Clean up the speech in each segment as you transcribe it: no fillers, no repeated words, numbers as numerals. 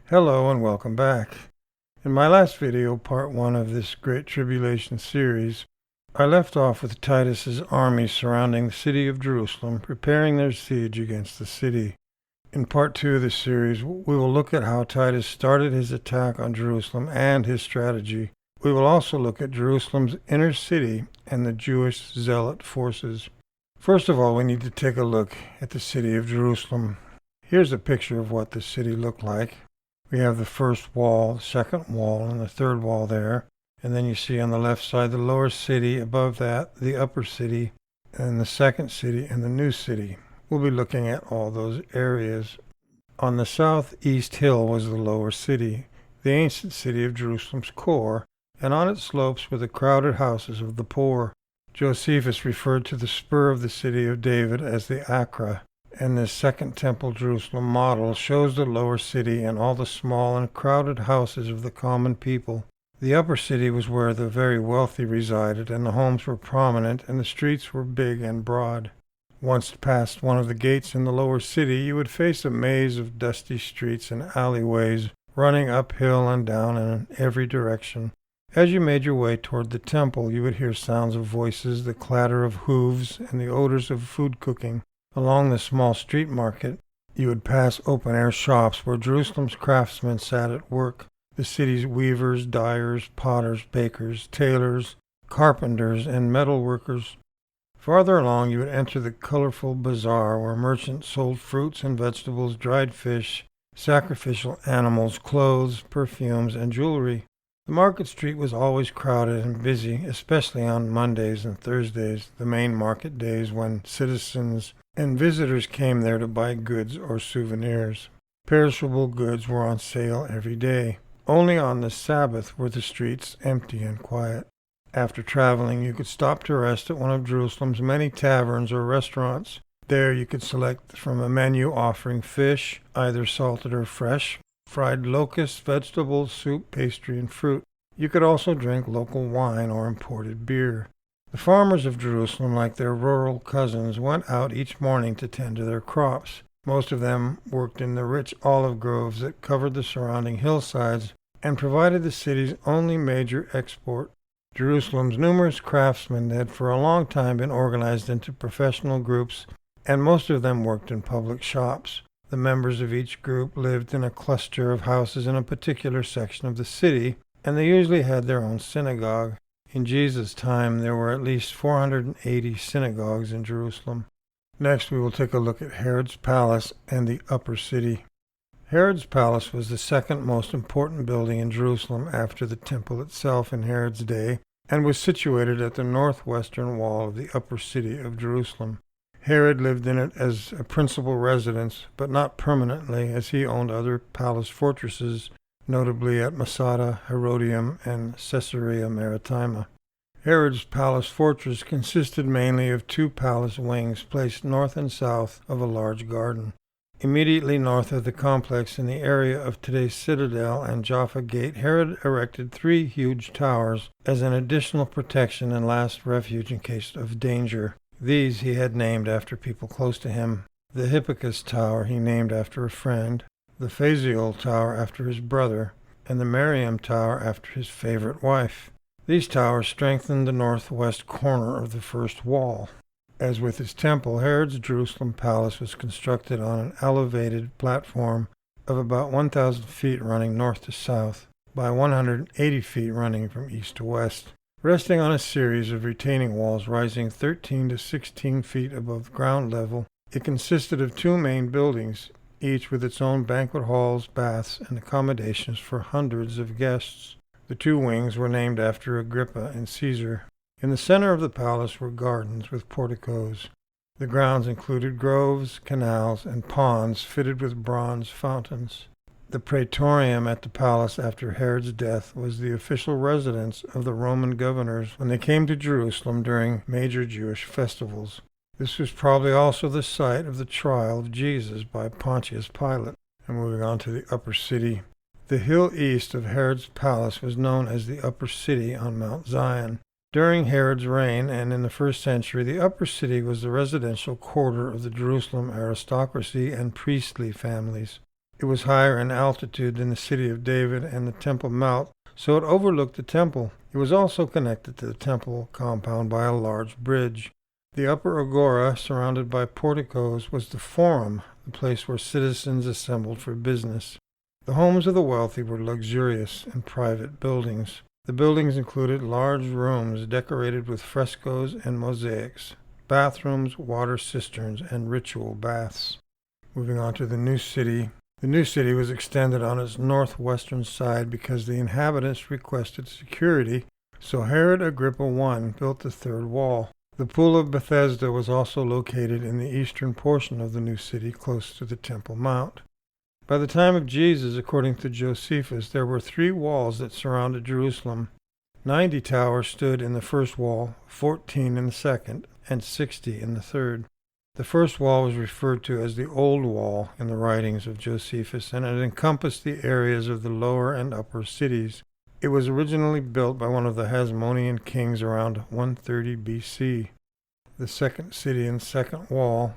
Hello and welcome back. In my last video, part 1 of this Great Tribulation series, I left off with Titus's army surrounding the city of Jerusalem, preparing their siege against the city. In part 2 of this series, we will look at how Titus started his attack on Jerusalem and his strategy. We will also look at Jerusalem's inner city and the Jewish zealot forces. First of all, we need to take a look at the city of Jerusalem. Here's a picture of what the city looked like. We have the first wall, the second wall, and the third wall there. And then you see on the left side the lower city, above that the upper city, and the second city and the new city. We'll be looking at all those areas. On the southeast hill was the lower city, the ancient city of Jerusalem's core, and on its slopes were the crowded houses of the poor. Josephus referred to the spur of the city of David as the Acra, and this Second Temple Jerusalem model shows the lower city and all the small and crowded houses of the common people. The upper city was where the very wealthy resided, and the homes were prominent, and the streets were big and broad. Once past one of the gates in the lower city, you would face a maze of dusty streets and alleyways, running uphill and down in every direction. As you made your way toward the temple, you would hear sounds of voices, the clatter of hooves, and the odors of food cooking. Along the small street market, you would pass open-air shops where Jerusalem's craftsmen sat at work. The city's weavers, dyers, potters, bakers, tailors, carpenters, and metal workers. Farther along, you would enter the colorful bazaar where merchants sold fruits and vegetables, dried fish, sacrificial animals, clothes, perfumes, and jewelry. The market street was always crowded and busy, especially on Mondays and Thursdays, the main market days when citizens and visitors came there to buy goods or souvenirs. Perishable goods were on sale every day. Only on the Sabbath were the streets empty and quiet. After traveling, you could stop to rest at one of Jerusalem's many taverns or restaurants. There you could select from a menu offering fish, either salted or fresh, fried locusts, vegetables, soup, pastry, and fruit. You could also drink local wine or imported beer. The farmers of Jerusalem, like their rural cousins, went out each morning to tend to their crops. Most of them worked in the rich olive groves that covered the surrounding hillsides and provided the city's only major export. Jerusalem's numerous craftsmen had for a long time been organized into professional groups, and most of them worked in public shops. The members of each group lived in a cluster of houses in a particular section of the city, and they usually had their own synagogue. In Jesus' time, there were at least 480 synagogues in Jerusalem. Next, we will take a look at Herod's palace and the upper city. Herod's palace was the second most important building in Jerusalem after the temple itself in Herod's day, and was situated at the northwestern wall of the upper city of Jerusalem. Herod lived in it as a principal residence, but not permanently, as he owned other palace fortresses, notably at Masada, Herodium, and Caesarea Maritima. Herod's palace fortress consisted mainly of two palace wings placed north and south of a large garden. Immediately north of the complex in the area of today's Citadel and Jaffa Gate, Herod erected 3 huge towers as an additional protection and last refuge in case of danger. These he had named after people close to him. The Hippicus Tower he named after a friend, the Phasael Tower after his brother, and the Mariam Tower after his favorite wife. These towers strengthened the northwest corner of the first wall. As with his temple, Herod's Jerusalem palace was constructed on an elevated platform of about 1,000 feet running north to south by 180 feet running from east to west, resting on a series of retaining walls rising 13 to 16 feet above ground level. It consisted of 2 main buildings, each with its own banquet halls, baths, and accommodations for hundreds of guests. The 2 wings were named after Agrippa and Caesar. In the center of the palace were gardens with porticos. The grounds included groves, canals, and ponds fitted with bronze fountains. The praetorium at the palace after Herod's death was the official residence of the Roman governors when they came to Jerusalem during major Jewish festivals. This was probably also the site of the trial of Jesus by Pontius Pilate. And moving on to the upper city. The hill east of Herod's palace was known as the upper city on Mount Zion. During Herod's reign and in the 1st century, the upper city was the residential quarter of the Jerusalem aristocracy and priestly families. It was higher in altitude than the city of David and the Temple Mount, so it overlooked the temple. It was also connected to the temple compound by a large bridge. The upper agora, surrounded by porticos, was the forum, the place where citizens assembled for business. The homes of the wealthy were luxurious and private buildings. The buildings included large rooms decorated with frescoes and mosaics, bathrooms, water cisterns, and ritual baths. Moving on to the new city. The new city was extended on its northwestern side because the inhabitants requested security, so Herod Agrippa I built the third wall. The Pool of Bethesda was also located in the eastern portion of the new city, close to the Temple Mount. By the time of Jesus, according to Josephus, there were 3 walls that surrounded Jerusalem. 90 towers stood in the first wall, 14 in the second, and 60 in the third. The first wall was referred to as the Old Wall in the writings of Josephus, and it encompassed the areas of the lower and upper cities. It was originally built by one of the Hasmonean kings around 130 BC. The second city and second wall,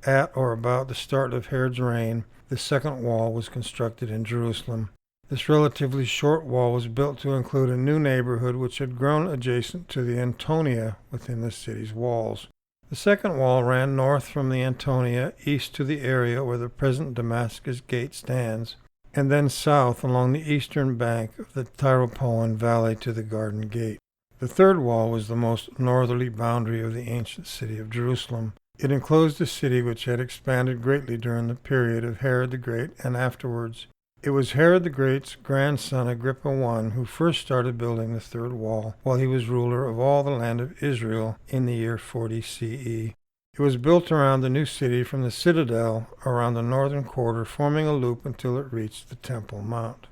at or about the start of Herod's reign, the second wall was constructed in Jerusalem. This relatively short wall was built to include a new neighborhood which had grown adjacent to the Antonia within the city's walls. The second wall ran north from the Antonia east to the area where the present Damascus Gate stands, and then south along the eastern bank of the Tyropoeon Valley to the Garden Gate. The third wall was the most northerly boundary of the ancient city of Jerusalem. It enclosed a city which had expanded greatly during the period of Herod the Great and afterwards. It was Herod the Great's grandson Agrippa I who first started building the third wall while he was ruler of all the land of Israel in the year 40 CE. It was built around the new city from the citadel around the northern quarter, forming a loop until it reached the Temple Mount.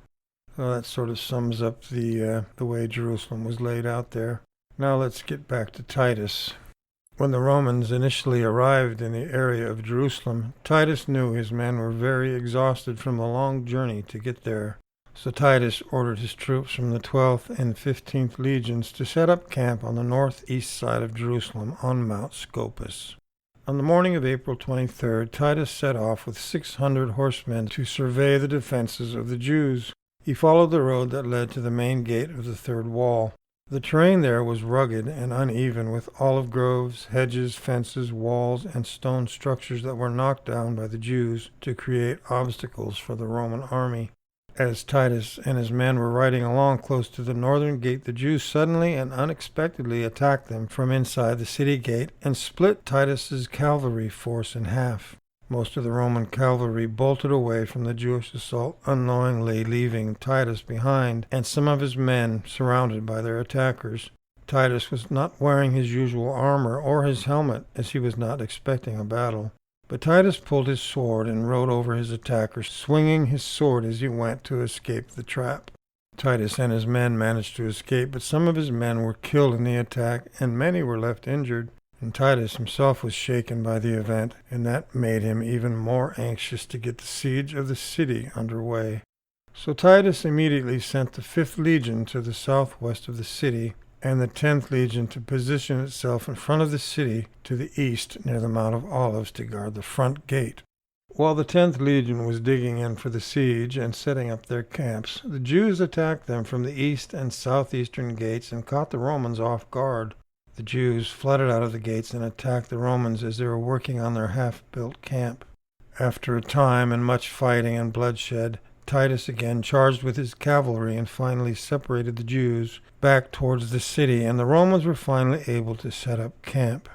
So that sort of sums up the way Jerusalem was laid out there. Now let's get back to Titus. When the Romans initially arrived in the area of Jerusalem, Titus knew his men were very exhausted from the long journey to get there. So Titus ordered his troops from the 12th and 15th legions to set up camp on the northeast side of Jerusalem on Mount Scopus. On the morning of April 23rd, Titus set off with 600 horsemen to survey the defenses of the Jews. He followed the road that led to the main gate of the third wall. The terrain there was rugged and uneven, with olive groves, hedges, fences, walls, and stone structures that were knocked down by the Jews to create obstacles for the Roman army. As Titus and his men were riding along close to the northern gate, the Jews suddenly and unexpectedly attacked them from inside the city gate and split Titus's cavalry force in half. Most of the Roman cavalry bolted away from the Jewish assault, unknowingly leaving Titus behind and some of his men surrounded by their attackers. Titus was not wearing his usual armor or his helmet, as he was not expecting a battle. But Titus pulled his sword and rode over his attackers, swinging his sword as he went to escape the trap. Titus and his men managed to escape, but some of his men were killed in the attack, and many were left injured. And Titus himself was shaken by the event, and that made him even more anxious to get the siege of the city underway. So Titus immediately sent the 5th Legion to the southwest of the city, and the 10th Legion to position itself in front of the city to the east near the Mount of Olives to guard the front gate. While the 10th Legion was digging in for the siege and setting up their camps, the Jews attacked them from the east and southeastern gates and caught the Romans off guard. The Jews flooded out of the gates and attacked the Romans as they were working on their half-built camp. After a time and much fighting and bloodshed, Titus again charged with his cavalry and finally separated the Jews back towards the city, and the Romans were finally able to set up camp.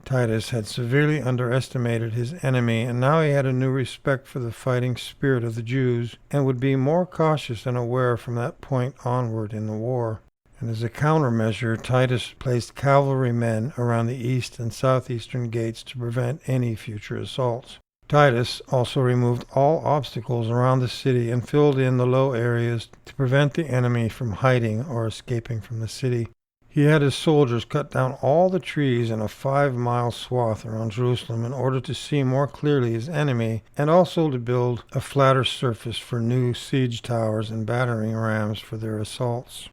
Titus had severely underestimated his enemy, and now he had a new respect for the fighting spirit of the Jews and would be more cautious and aware from that point onward in the war. And as a countermeasure, Titus placed cavalrymen around the east and southeastern gates to prevent any future assaults. Titus also removed all obstacles around the city and filled in the low areas to prevent the enemy from hiding or escaping from the city. He had his soldiers cut down all the trees in a 5-mile swath around Jerusalem in order to see more clearly his enemy, and also to build a flatter surface for new siege towers and battering rams for their assaults.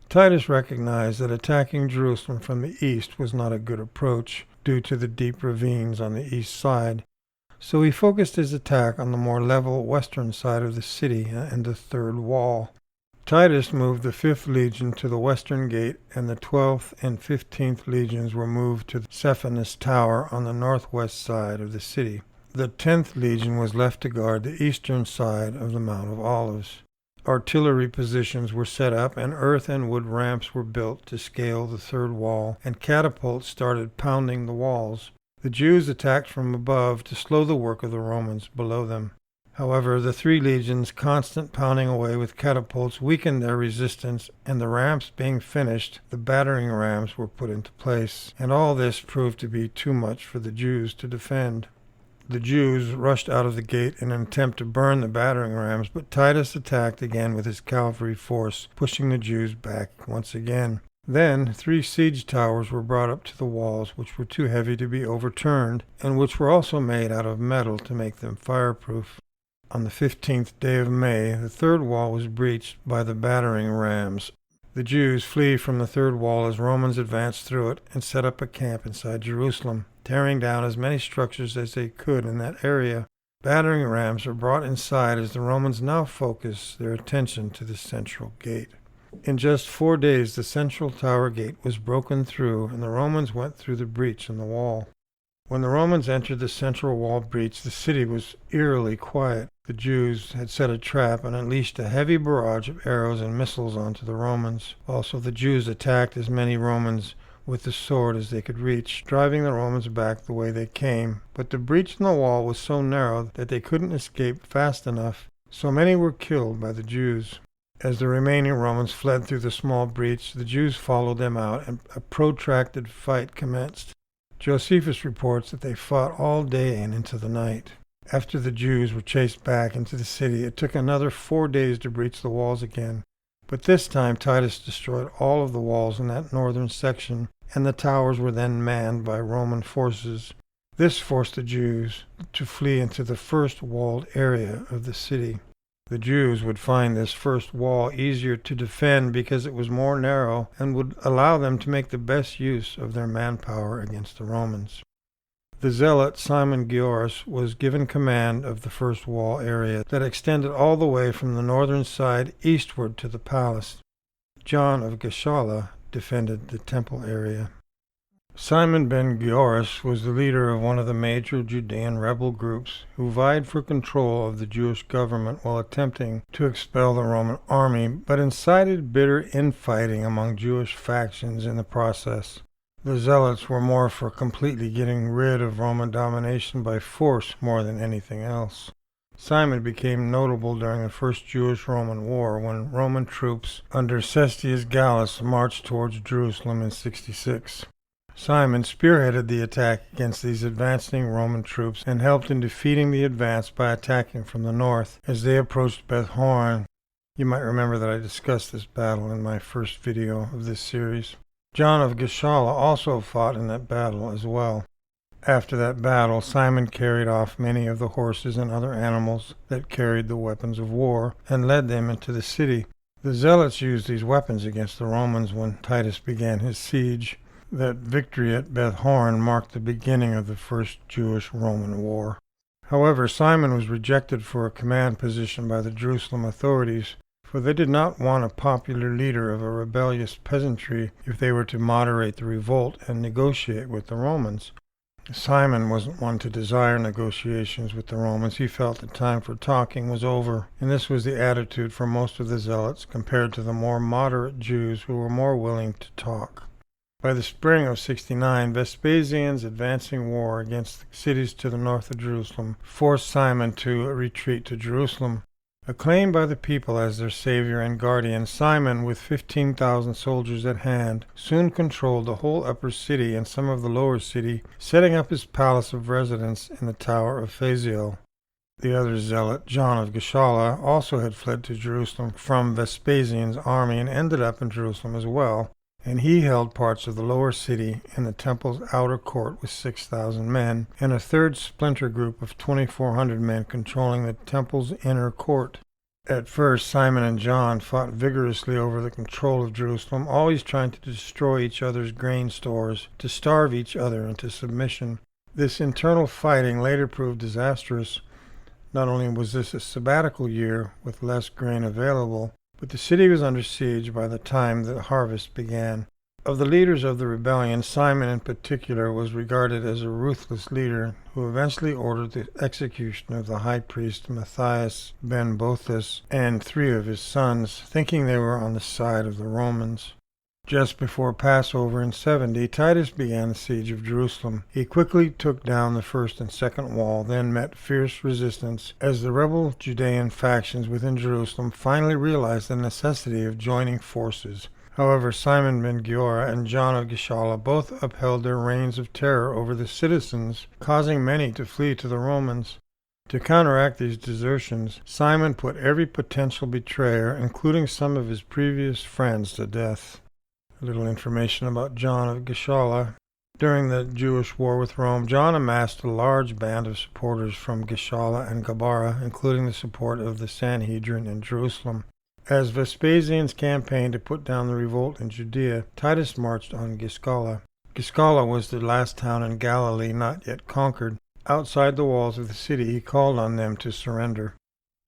Titus recognized that attacking Jerusalem from the east was not a good approach due to the deep ravines on the east side, So he focused his attack on the more level western side of the city and the third wall. Titus moved the 5th Legion to the western gate, and the 12th and 15th Legions were moved to the Cephanus Tower on the northwest side of the city. The 10th Legion was left to guard the eastern side of the Mount of Olives. Artillery positions were set up, and earth and wood ramps were built to scale the third wall, and catapults started pounding the walls. The Jews attacked from above to slow the work of the Romans below them. However, the 3 legions' constant pounding away with catapults weakened their resistance, and the ramps being finished, the battering rams were put into place, and all this proved to be too much for the Jews to defend. The Jews rushed out of the gate in an attempt to burn the battering rams, but Titus attacked again with his cavalry force, pushing the Jews back once again. Then 3 siege towers were brought up to the walls, which were too heavy to be overturned, and which were also made out of metal to make them fireproof. On the 15th day of May, the third wall was breached by the battering rams. The Jews flee from the third wall as Romans advanced through it and set up a camp inside Jerusalem, tearing down as many structures as they could in that area. Battering rams were brought inside as the Romans now focused their attention to the central gate. In just 4 days, the central tower gate was broken through, and the Romans went through the breach in the wall. When the Romans entered the central wall breach, the city was eerily quiet. The Jews had set a trap and unleashed a heavy barrage of arrows and missiles onto the Romans. Also, the Jews attacked as many Romans with the sword as they could reach, driving the Romans back the way they came. But the breach in the wall was so narrow that they couldn't escape fast enough, so many were killed by the Jews. As the remaining Romans fled through the small breach, the Jews followed them out, and a protracted fight commenced. Josephus reports that they fought all day and into the night. After the Jews were chased back into the city, it took another 4 days to breach the walls again. But this time Titus destroyed all of the walls in that northern section, and the towers were then manned by Roman forces. This forced the Jews to flee into the first walled area of the city. The Jews would find this first wall easier to defend because it was more narrow and would allow them to make the best use of their manpower against the Romans. The zealot Simon Gioras was given command of the first wall area that extended all the way from the northern side eastward to the palace. John of Gischala defended the temple area. Simon ben Gioras was the leader of one of the major Judean rebel groups who vied for control of the Jewish government while attempting to expel the Roman army, but incited bitter infighting among Jewish factions in the process. The Zealots were more for completely getting rid of Roman domination by force more than anything else. Simon became notable during the First Jewish-Roman War when Roman troops under Cestius Gallus marched towards Jerusalem in 66. Simon spearheaded the attack against these advancing Roman troops and helped in defeating the advance by attacking from the north as they approached Beth Horon. You might remember that I discussed this battle in my first video of this series. John of Gischala also fought in that battle as well. After that battle, Simon carried off many of the horses and other animals that carried the weapons of war and led them into the city. The Zealots used these weapons against the Romans when Titus began his siege. That victory at Beth Horon marked the beginning of the First Jewish-Roman War. However, Simon was rejected for a command position by the Jerusalem authorities, for they did not want a popular leader of a rebellious peasantry if they were to moderate the revolt and negotiate with the Romans. Simon wasn't one to desire negotiations with the Romans. He felt the time for talking was over, and this was the attitude for most of the Zealots compared to the more moderate Jews who were more willing to talk. By the spring of 69, Vespasian's advancing war against the cities to the north of Jerusalem forced Simon to retreat to Jerusalem. Acclaimed by the people as their savior and guardian, Simon, with 15,000 soldiers at hand, soon controlled the whole upper city and some of the lower city, setting up his palace of residence in the Tower of Phasael. The other zealot, John of Gischala, also had fled to Jerusalem from Vespasian's army and ended up in Jerusalem as well, and he held parts of the lower city and the temple's outer court with 6,000 men, and a third splinter group of 2,400 men controlling the temple's inner court. At first, Simon and John fought vigorously over the control of Jerusalem, always trying to destroy each other's grain stores, to starve each other into submission. This internal fighting later proved disastrous. Not only was this a sabbatical year with less grain available, but the city was under siege by the time the harvest began. Of the leaders of the rebellion, Simon in particular was regarded as a ruthless leader who eventually ordered the execution of the high priest Matthias ben Bothus and 3 of his sons, thinking they were on the side of the Romans. Just before Passover in 70, Titus began the siege of Jerusalem. He quickly took down the first and second wall, then met fierce resistance as the rebel Judean factions within Jerusalem finally realized the necessity of joining forces. However, Simon ben Giora and John of Gischala both upheld their reigns of terror over the citizens, causing many to flee to the Romans. To counteract these desertions, Simon put every potential betrayer, including some of his previous friends, to death. A little information about John of Gischala. During the Jewish war with Rome, John amassed a large band of supporters from Gischala and Gabara, including the support of the Sanhedrin in Jerusalem. As Vespasian's campaign to put down the revolt in Judea, Titus marched on Gischala. Gischala was the last town in Galilee not yet conquered. Outside the walls of the city, he called on them to surrender.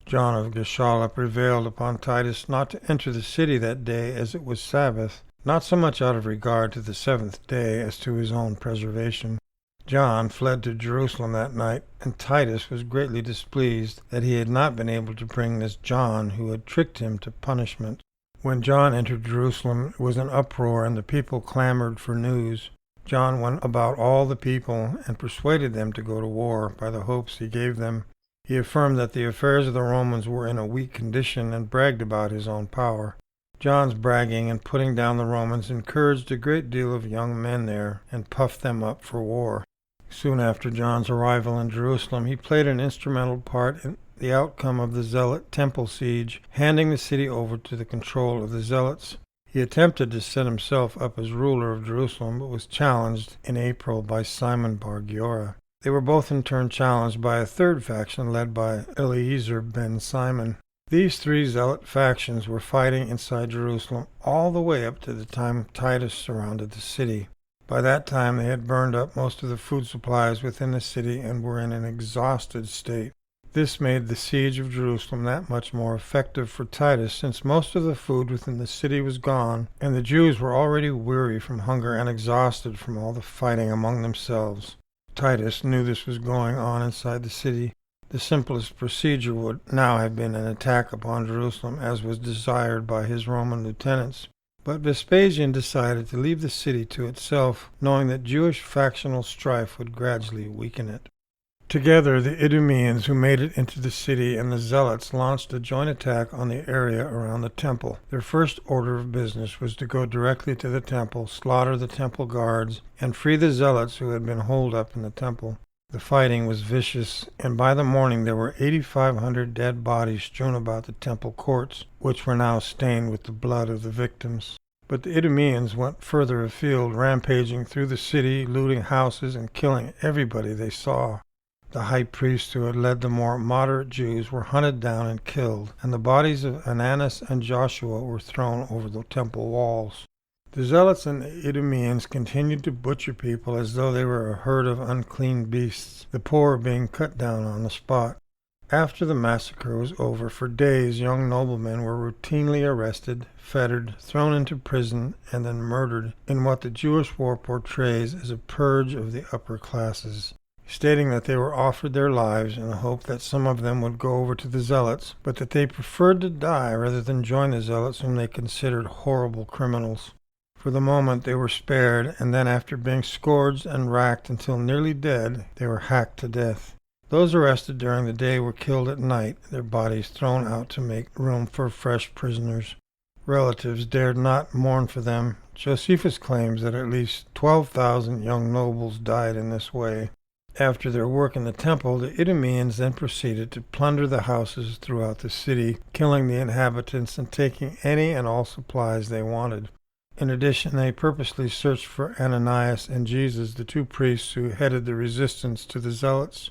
John of Gischala prevailed upon Titus not to enter the city that day, as it was Sabbath, not so much out of regard to the seventh day as to his own preservation. John fled to Jerusalem that night, and Titus was greatly displeased that he had not been able to bring this John who had tricked him to punishment. When John entered Jerusalem, it was an uproar, and the people clamored for news. John went about all the people and persuaded them to go to war by the hopes he gave them. He affirmed that the affairs of the Romans were in a weak condition and bragged about his own power. John's bragging and putting down the Romans encouraged a great deal of young men there and puffed them up for war. Soon after John's arrival in Jerusalem, he played an instrumental part in the outcome of the Zealot temple siege, handing the city over to the control of the Zealots. He attempted to set himself up as ruler of Jerusalem, but was challenged in April by Simon bar Giora. They were both in turn challenged by a third faction led by Eleazar ben Simon. These 3 zealot factions were fighting inside Jerusalem all the way up to the time Titus surrounded the city. By that time they had burned up most of the food supplies within the city and were in an exhausted state. This made the siege of Jerusalem that much more effective for Titus, since most of the food within the city was gone, and the Jews were already weary from hunger and exhausted from all the fighting among themselves. Titus knew this was going on inside the city. The simplest procedure would now have been an attack upon Jerusalem, as was desired by his Roman lieutenants. But Vespasian decided to leave the city to itself, knowing that Jewish factional strife would gradually weaken it. Together, the Idumeans who made it into the city and the Zealots launched a joint attack on the area around the temple. Their first order of business was to go directly to the temple, slaughter the temple guards, and free the Zealots who had been holed up in the temple. The fighting was vicious, and by the morning there were 8,500 dead bodies strewn about the temple courts, which were now stained with the blood of the victims. But the Idumeans went further afield, rampaging through the city, looting houses and killing everybody they saw. The high priests who had led the more moderate Jews were hunted down and killed, and the bodies of Ananus and Joshua were thrown over the temple walls. The Zealots and the Idumeans continued to butcher people as though they were a herd of unclean beasts, the poor being cut down on the spot. After the massacre was over, for days young noblemen were routinely arrested, fettered, thrown into prison, and then murdered in what the Jewish war portrays as a purge of the upper classes, stating that they were offered their lives in the hope that some of them would go over to the Zealots, but that they preferred to die rather than join the Zealots, whom they considered horrible criminals. For the moment they were spared, and then after being scourged and racked until nearly dead, they were hacked to death. Those arrested during the day were killed at night, their bodies thrown out to make room for fresh prisoners. Relatives dared not mourn for them. Josephus claims that at least 12,000 young nobles died in this way. After their work in the temple, the Idumeans then proceeded to plunder the houses throughout the city, killing the inhabitants and taking any and all supplies they wanted. In addition, they purposely searched for Ananias and Jesus, the 2 priests who headed the resistance to the Zealots.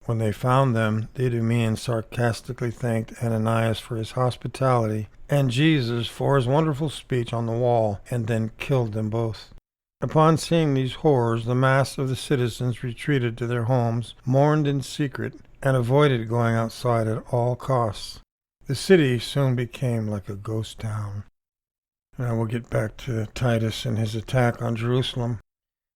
When they found them, the Idumeans sarcastically thanked Ananias for his hospitality and Jesus for his wonderful speech on the wall, and then killed them both. Upon seeing these horrors, the mass of the citizens retreated to their homes, mourned in secret, and avoided going outside at all costs. The city soon became like a ghost town. Now we'll get back to Titus and his attack on Jerusalem.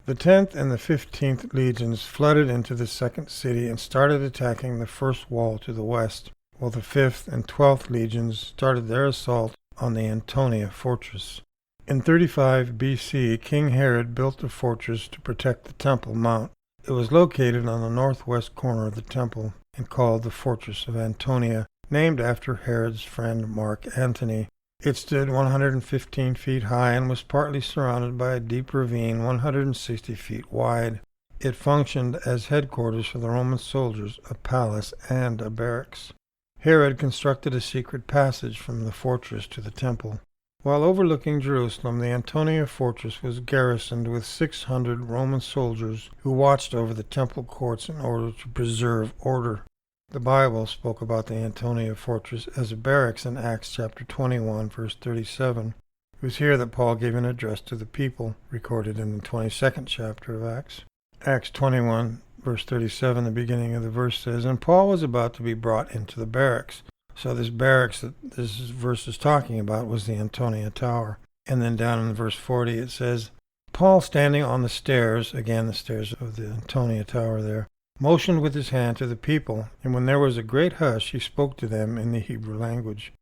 The 10th and the 15th legions flooded into the second city and started attacking the first wall to the west, while the 5th and 12th legions started their assault on the Antonia fortress. In 35 B.C., King Herod built the fortress to protect the Temple Mount. It was located on the northwest corner of the temple and called the Fortress of Antonia, named after Herod's friend Mark Antony. It stood 115 feet high and was partly surrounded by a deep ravine 160 feet wide. It functioned as headquarters for the Roman soldiers, a palace, and a barracks. Herod constructed a secret passage from the fortress to the temple. While overlooking Jerusalem, the Antonia fortress was garrisoned with 600 Roman soldiers who watched over the temple courts in order to preserve order. The Bible spoke about the Antonia fortress as a barracks in Acts chapter 21, verse 37. It was here that Paul gave an address to the people, recorded in the 22nd chapter of Acts. Acts 21, verse 37, the beginning of the verse says, "And Paul was about to be brought into the barracks." So this barracks that this verse is talking about was the Antonia Tower. And then down in verse 40 it says, "Paul standing on the stairs," again the stairs of the Antonia Tower there, "motioned with his hand to the people, and when there was a great hush, he spoke to them in the Hebrew language."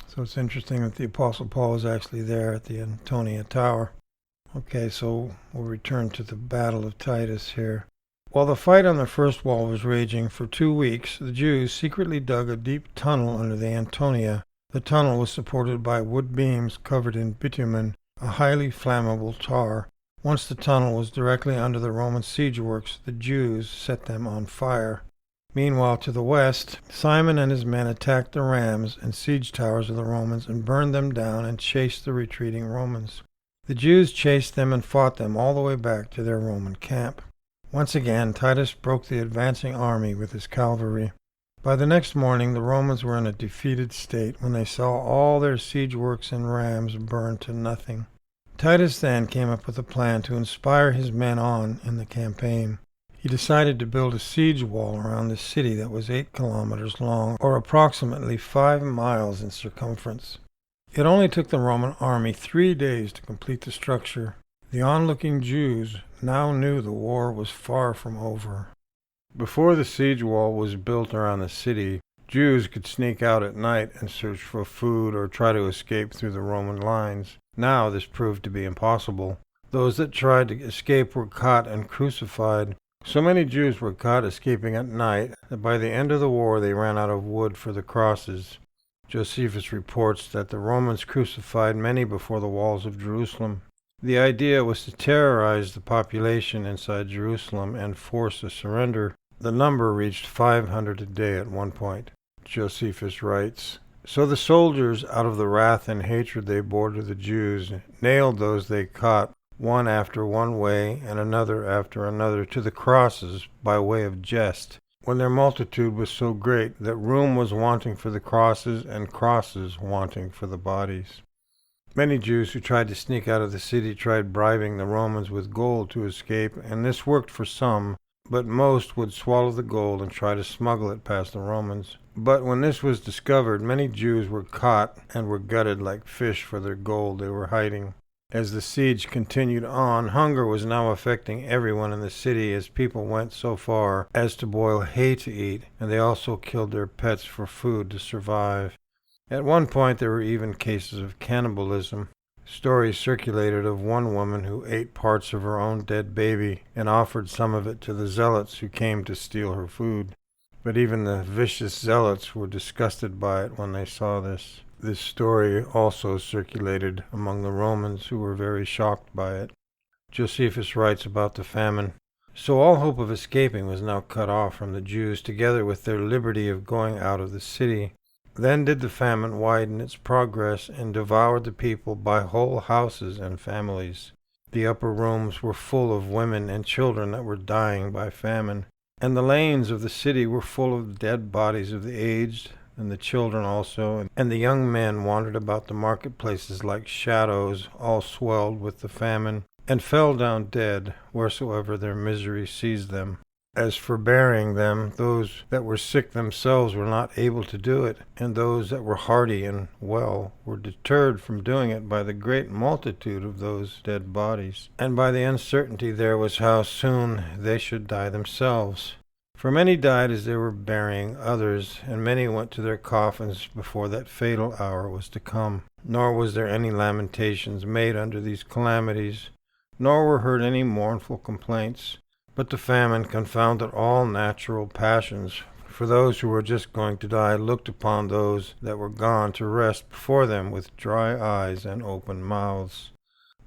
So it's interesting that the Apostle Paul was actually there at the Antonia Tower. Okay, so we'll return to the Battle of Titus here. While the fight on the first wall was raging for 2 weeks, the Jews secretly dug a deep tunnel under the Antonia. The tunnel was supported by wood beams covered in bitumen, a highly flammable tar. Once the tunnel was directly under the Roman siege works, the Jews set them on fire. Meanwhile, to the west, Simon and his men attacked the rams and siege towers of the Romans and burned them down and chased the retreating Romans. The Jews chased them and fought them all the way back to their Roman camp. Once again, Titus broke the advancing army with his cavalry. By the next morning, the Romans were in a defeated state when they saw all their siege works and rams burned to nothing. Titus then came up with a plan to inspire his men on in the campaign. He decided to build a siege wall around the city that was 8 kilometers long, or approximately 5 miles in circumference. It only took the Roman army 3 days to complete the structure. The onlooking Jews now knew the war was far from over. Before the siege wall was built around the city, Jews could sneak out at night and search for food or try to escape through the Roman lines. Now this proved to be impossible. Those that tried to escape were caught and crucified. So many Jews were caught escaping at night that by the end of the war they ran out of wood for the crosses. Josephus reports that the Romans crucified many before the walls of Jerusalem. The idea was to terrorize the population inside Jerusalem and force a surrender. The number reached 500 a day at one point. Josephus writes, "So the soldiers, out of the wrath and hatred they bore to the Jews, nailed those they caught, one after one way and another after another, to the crosses by way of jest, when their multitude was so great that room was wanting for the crosses and crosses wanting for the bodies." Many Jews who tried to sneak out of the city tried bribing the Romans with gold to escape, and this worked for some, but most would swallow the gold and try to smuggle it past the Romans. But when this was discovered, many Jews were caught and were gutted like fish for their gold they were hiding. As the siege continued on, hunger was now affecting everyone in the city, as people went so far as to boil hay to eat, and they also killed their pets for food to survive. At one point there were even cases of cannibalism. Stories circulated of one woman who ate parts of her own dead baby and offered some of it to the zealots who came to steal her food. But even the vicious zealots were disgusted by it when they saw this. This story also circulated among the Romans, who were very shocked by it. Josephus writes about the famine. "So all hope of escaping was now cut off from the Jews, together with their liberty of going out of the city. Then did the famine widen its progress and devoured the people by whole houses and families. The upper rooms were full of women and children that were dying by famine, and the lanes of the city were full of dead bodies of the aged, and the children also, and the young men wandered about the marketplaces like shadows, all swelled with the famine. and fell down dead wheresoever their misery seized them. As for burying them, those that were sick themselves were not able to do it, and those that were hearty and well were deterred from doing it by the great multitude of those dead bodies, and by the uncertainty there was how soon they should die themselves. For many died as they were burying others, and many went to their coffins before that fatal hour was to come. Nor was there any lamentations made under these calamities, nor were heard any mournful complaints. But the famine confounded all natural passions, for those who were just going to die looked upon those that were gone to rest before them with dry eyes and open mouths.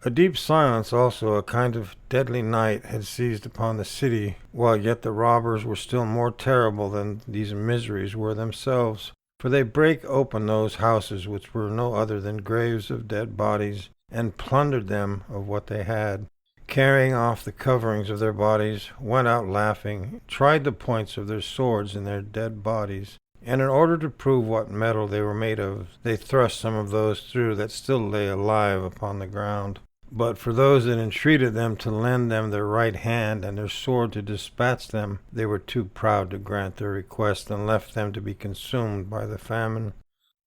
A deep silence also, a kind of deadly night, had seized upon the city, while yet the robbers were still more terrible than these miseries were themselves. For they brake open those houses which were no other than graves of dead bodies, and plundered them of what they had. Carrying off the coverings of their bodies, went out laughing, tried the points of their swords in their dead bodies, and in order to prove what metal they were made of, they thrust some of those through that still lay alive upon the ground. But for those that entreated them to lend them their right hand and their sword to dispatch them, they were too proud to grant their request, and left them to be consumed by the famine.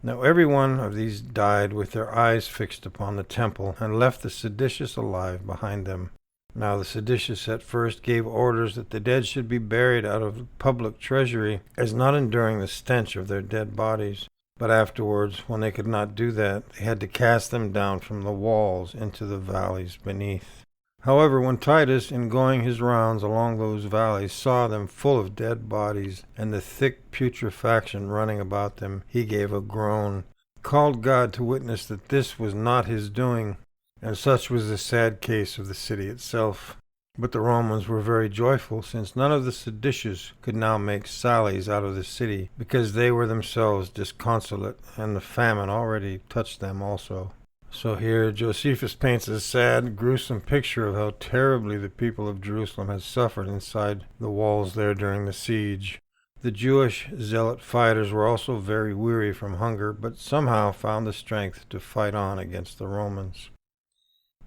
Now every one of these died with their eyes fixed upon the temple, and left the seditious alive behind them. Now the seditious at first gave orders that the dead should be buried out of the public treasury, as not enduring the stench of their dead bodies. But afterwards, when they could not do that, they had to cast them down from the walls into the valleys beneath. However, when Titus, in going his rounds along those valleys, saw them full of dead bodies, and the thick putrefaction running about them, he gave a groan, called God to witness that this was not his doing, and such was the sad case of the city itself. But the Romans were very joyful, since none of the seditious could now make sallies out of the city, because they were themselves disconsolate, and the famine already touched them also. So here Josephus paints a sad, gruesome picture of how terribly the people of Jerusalem had suffered inside the walls there during the siege. The Jewish zealot fighters were also very weary from hunger, but somehow found the strength to fight on against the Romans.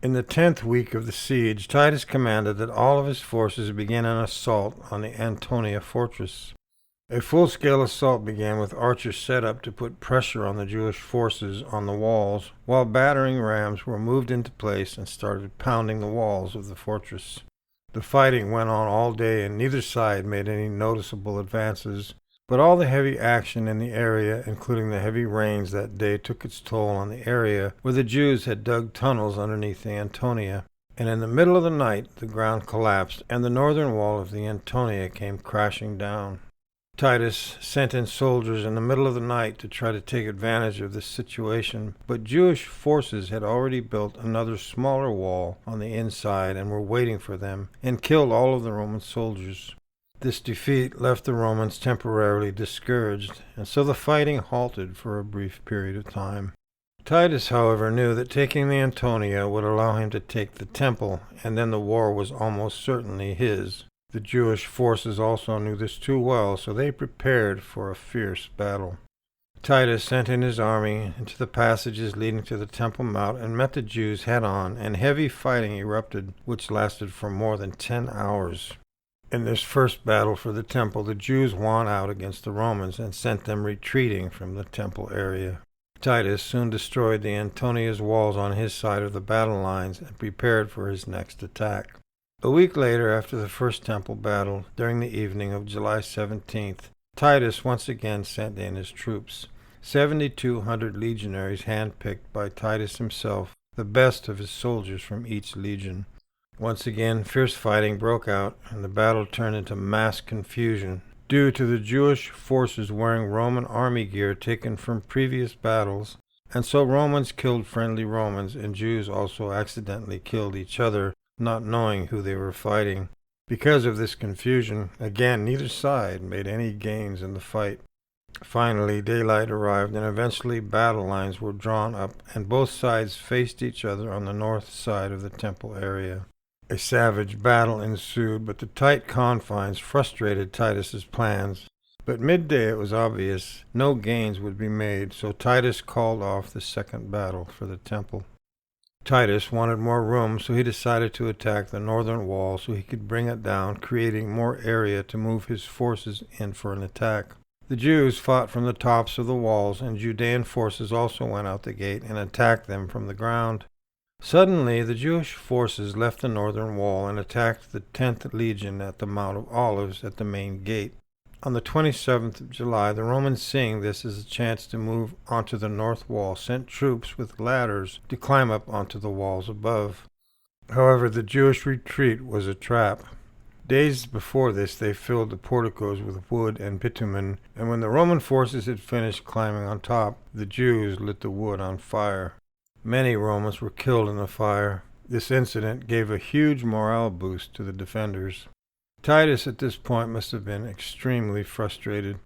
In the 10th week of the siege, Titus commanded that all of his forces begin an assault on the Antonia fortress. A full-scale assault began with archers set up to put pressure on the Jewish forces on the walls, while battering rams were moved into place and started pounding the walls of the fortress. The fighting went on all day, and neither side made any noticeable advances, but all the heavy action in the area, including the heavy rains that day, took its toll on the area where the Jews had dug tunnels underneath the Antonia. And in the middle of the night the ground collapsed, and the northern wall of the Antonia came crashing down. Titus sent in soldiers in the middle of the night to try to take advantage of this situation, but Jewish forces had already built another smaller wall on the inside and were waiting for them, and killed all of the Roman soldiers. This defeat left the Romans temporarily discouraged, and so the fighting halted for a brief period of time. Titus, however, knew that taking the Antonia would allow him to take the temple, and then the war was almost certainly his. The Jewish forces also knew this too well, so they prepared for a fierce battle. Titus sent in his army into the passages leading to the Temple Mount and met the Jews head-on, and heavy fighting erupted, which lasted for more than 10 hours. In this first battle for the temple, the Jews won out against the Romans and sent them retreating from the temple area. Titus soon destroyed the Antonia's walls on his side of the battle lines and prepared for his next attack. A week later, after the first temple battle, during the evening of July 17th, Titus once again sent in his troops, 7,200 legionaries handpicked by Titus himself, the best of his soldiers from each legion. Once again, fierce fighting broke out, and the battle turned into mass confusion, due to the Jewish forces wearing Roman army gear taken from previous battles, and so Romans killed friendly Romans, and Jews also accidentally killed each other, not knowing who they were fighting. Because of this confusion, again, neither side made any gains in the fight. Finally, daylight arrived, and eventually battle lines were drawn up, and both sides faced each other on the north side of the temple area. A savage battle ensued, but the tight confines frustrated Titus's plans. But midday it was obvious no gains would be made, so Titus called off the second battle for the temple. Titus wanted more room, so he decided to attack the northern wall so he could bring it down, creating more area to move his forces in for an attack. The Jews fought from the tops of the walls, and Judean forces also went out the gate and attacked them from the ground. Suddenly, the Jewish forces left the northern wall and attacked the 10th Legion at the Mount of Olives at the main gate. On the 27th of July, the Romans, seeing this as a chance to move onto the north wall, sent troops with ladders to climb up onto the walls above. However, the Jewish retreat was a trap. Days before this, they filled the porticos with wood and bitumen, and when the Roman forces had finished climbing on top, the Jews lit the wood on fire. Many Romans were killed in the fire. This incident gave a huge morale boost to the defenders. Titus at this point must have been extremely frustrated.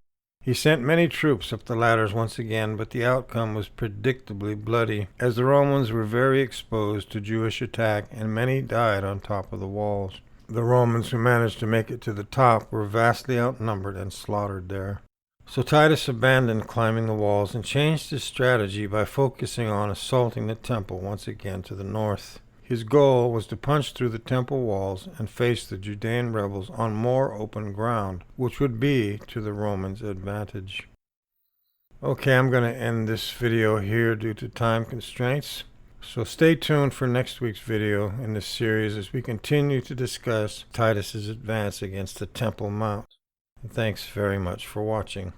He sent many troops up the ladders once again, but the outcome was predictably bloody, as the Romans were very exposed to Jewish attack and many died on top of the walls. The Romans who managed to make it to the top were vastly outnumbered and slaughtered there. So Titus abandoned climbing the walls and changed his strategy by focusing on assaulting the temple once again to the north. His goal was to punch through the temple walls and face the Judean rebels on more open ground, which would be to the Romans' advantage. Okay, I'm going to end this video here due to time constraints. So stay tuned for next week's video in this series as we continue to discuss Titus's advance against the Temple Mount. And thanks very much for watching.